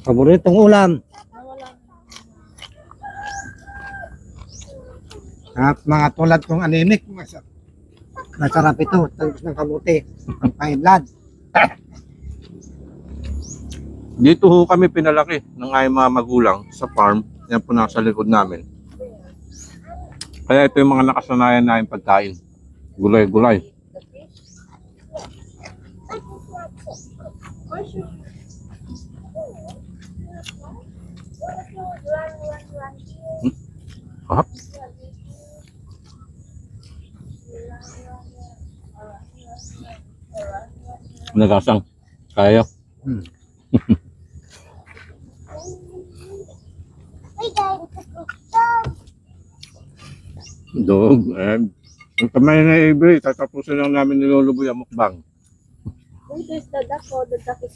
Paboritong ulam. At mga tulad kong anemic, masarap ito. Tagos ng kabuti. Ang high-blood. Dito ho kami pinalaki ng aming mga magulang sa farm. Yan po nasa likod namin. Kaya ito yung mga nakasanayan namin pagkain. Gulay-gulay. Ah. Nagasang. Kaya. Dog. Ang kamay na Ibe, tatapusin lang namin niluluboy ang mukbang. Uy, there's the duck. Oh, the duck is